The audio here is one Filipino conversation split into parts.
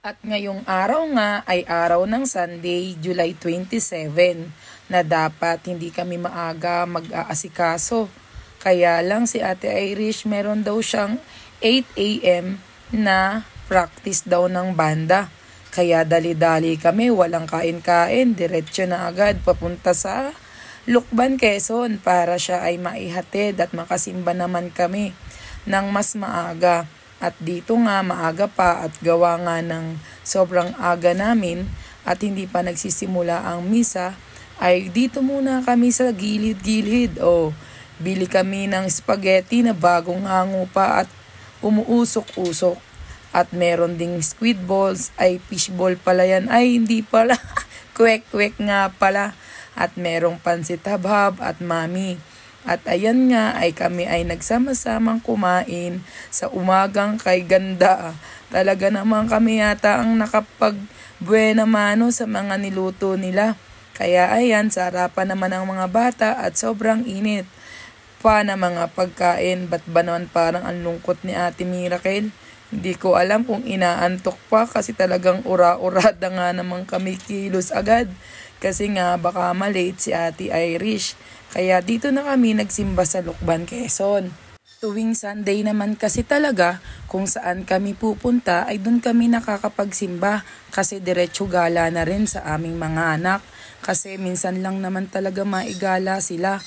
At ngayong araw nga ay araw ng Sunday, July 27, na dapat hindi kami maaga mag-aasikaso. Kaya lang si Ate Irish meron daw siyang 8 a.m. na practice daw ng banda. Kaya dali-dali kami, walang kain-kain, diretsyo na agad papunta sa Lukban, Quezon para siya ay maihatid at makasimba naman kami ng mas maaga. At dito nga maaga pa at gawa nga ng sobrang aga namin at hindi pa nagsisimula ang misa, ay dito muna kami sa gilid-gilid. Bili kami ng spaghetti na bagong hango pa at umuusok-usok. At meron ding squid balls, ay fishball pala yan, ay hindi pala, kwek-kwek nga pala. At merong pansit habhab at mami. At ayan nga ay kami ay nagsama-samang kumain sa umagang kay ganda. Talaga naman kami yata ang nakapag-buena mano sa mga niluto nila. Kaya ayan, sarapan naman ang mga bata at sobrang init pa na mga pagkain. Ba't ba naman parang ang lungkot ni Ate Miracle? Hindi ko alam kung inaantok pa kasi talagang ura-urada nga naman kami kilos agad. Kasi nga baka malate si Ate Irish. Kaya dito na kami nagsimba sa Lukban, Quezon. Tuwing Sunday naman kasi talaga, kung saan kami pupunta ay doon kami nakakapagsimba. Kasi diretso gala na rin sa aming mga anak. Kasi minsan lang naman talaga maigala sila.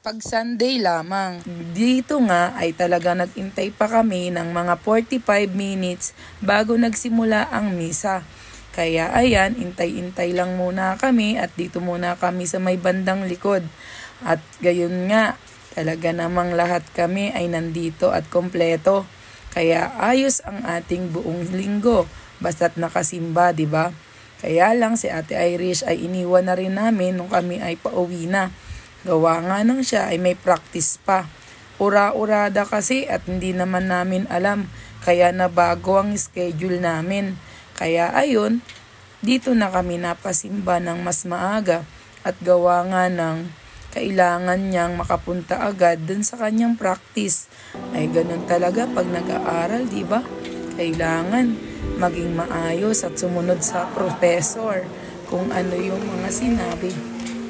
Pag Sunday lamang, dito nga ay talaga nagintay pa kami ng mga 45 minutes bago nagsimula ang misa. Kaya ayan, intay-intay lang muna kami at dito muna kami sa may bandang likod. At gayon nga, talaga namang lahat kami ay nandito at kompleto. Kaya ayos ang ating buong linggo, basta't nakasimba, di ba? Kaya lang si Ate Irish ay iniwan na rin namin nung kami ay pauwi na. Gawa nga nang siya ay may practice pa. Ura-urada kasi at hindi naman namin alam, kaya nabago ang schedule namin. Kaya ayun, dito na kami napasimba ng mas maaga at gawa nga ng kailangan niyang makapunta agad dun sa kanyang practice. Ay ganun talaga pag nag-aaral, di ba? Kailangan maging maayos at sumunod sa professor kung ano yung mga sinabi.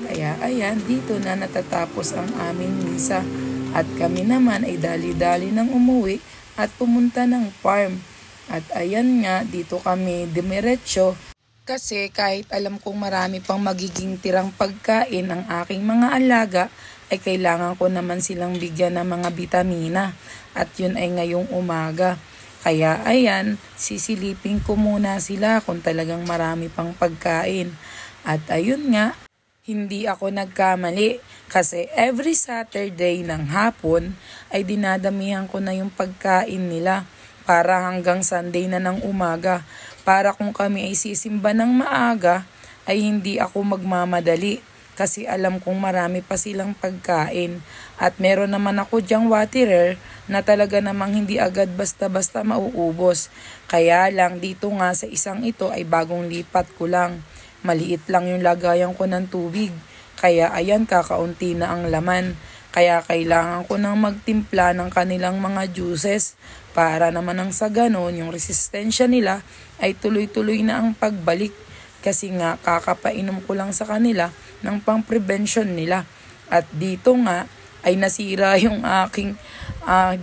Kaya ayan, dito na natatapos ang aming misa at kami naman ay dali-dali nang umuwi at pumunta ng farm. At ayan nga, dito kami dumiretso kasi kahit alam kong marami pang magiging tirang pagkain ang aking mga alaga, ay kailangan ko naman silang bigyan ng mga bitamina at yun ay ngayong umaga. Kaya ayan, sisilipin ko muna sila kung talagang marami pang pagkain. At ayun nga, hindi ako nagkamali kasi every Saturday ng hapon ay dinadamihan ko na yung pagkain nila para hanggang Sunday na ng umaga. Para kung kami ay sisimba ng maaga ay hindi ako magmamadali kasi alam kong marami pa silang pagkain. At meron naman ako dyang waterer na talaga namang hindi agad basta-basta mauubos. Kaya lang dito nga sa isang ito ay bagong lipat ko lang. Maliit lang yung lagayan ko ng tubig. Kaya ayan, kakaunti na ang laman. Kaya kailangan ko nang magtimpla ng kanilang mga juices para naman ang sa ganon yung resistensya nila ay tuloy-tuloy na ang pagbalik. Kasi nga kakapainom ko lang sa kanila ng pang-prevention nila. At dito nga ay nasira yung aking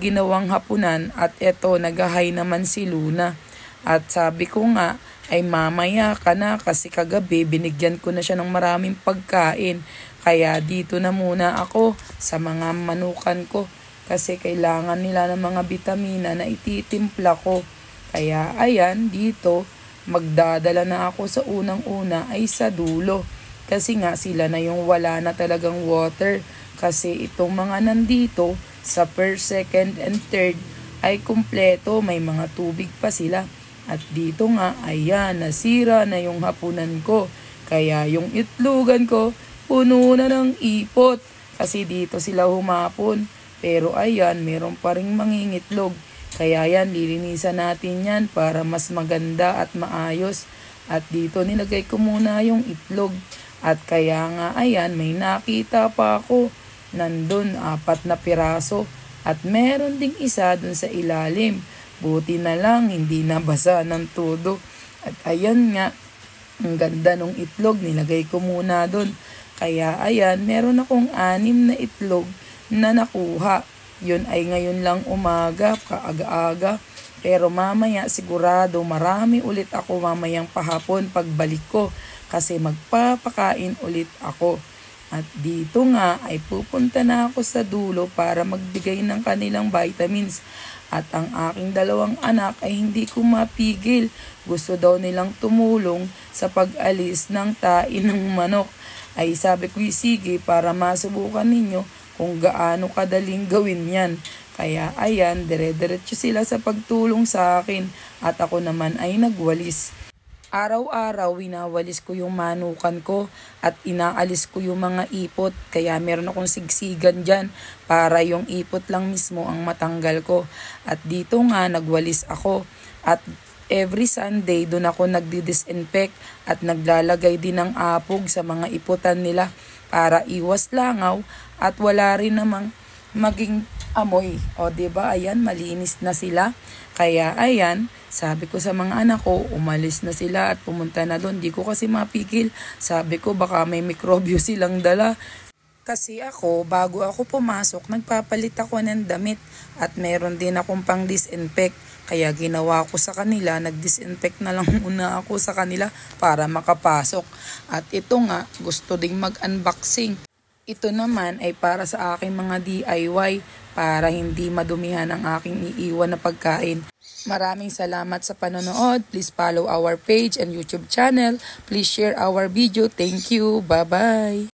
ginawang hapunan at eto nagahay naman si Luna. At sabi ko nga ay mamaya ka na kasi kagabi binigyan ko na siya ng maraming pagkain. Kaya dito na muna ako sa mga manukan ko kasi kailangan nila ng mga bitamina na ititimpla ko. Kaya ayan, dito magdadala na ako sa unang-una ay sa dulo. Kasi nga sila na yung wala na talagang water. Kasi itong mga nandito sa first, second, and third ay kumpleto, may mga tubig pa sila. At dito nga, ayan, nasira na yung hapunan ko. Kaya yung itlogan ko, puno na ng ipot. Kasi dito sila humapon. Pero ayan, meron pa ring mangingitlog. Kaya yan, lilinisan natin yan para mas maganda at maayos. At dito nilagay ko muna yung itlog. At kaya nga, ayan, may nakita pa ako. Nandun, 4 na piraso. At meron ding isa dun sa ilalim. Buti na lang, hindi nabasa ng todo. At ayan nga, ang ganda nung itlog, nilagay ko muna doon. Kaya ayan, meron akong 6 na itlog na nakuha. Yun ay ngayon lang umaga, kaaga-aga. Pero mamaya sigurado marami ulit ako mamayang pahapon pagbalik ko kasi magpapakain ulit ako. At dito nga ay pupunta na ako sa dulo para magbigay ng kanilang vitamins. At ang aking 2 anak ay hindi ko mapigil. Gusto daw nilang tumulong sa pag-alis ng tain ng manok. Ay sabi ko, sige, para masubukan ninyo kung gaano kadaling gawin yan. Kaya ayan, dire-diretso sila sa pagtulong sa akin at ako naman ay nagwalis. Araw-araw, winawalis ko yung manukan ko at inaalis ko yung mga ipot. Kaya meron akong sigsigan dyan para yung ipot lang mismo ang matanggal ko. At dito nga, nagwalis ako. At every Sunday, doon ako nagdi-disinfect at naglalagay din ng apog sa mga iputan nila para iwas langaw at wala rin namang maging amoy. O diba, ayan, malinis na sila. Kaya ayan, sabi ko sa mga anak ko, umalis na sila at pumunta na doon. Di ko kasi mapigil. Sabi ko baka may mikrobyo silang dala. Kasi ako, bago ako pumasok, nagpapalit ako ng damit. At meron din akong pang disinfect. Kaya ginawa ko sa kanila, nag-disinfect na lang muna ako sa kanila para makapasok. At ito nga, gusto ding mag-unboxing. Ito naman ay para sa aking mga DIY para hindi madumihan ang aking iiwan na pagkain. Maraming salamat sa panonood. Please follow our page and YouTube channel. Please share our video. Thank you. Bye-bye.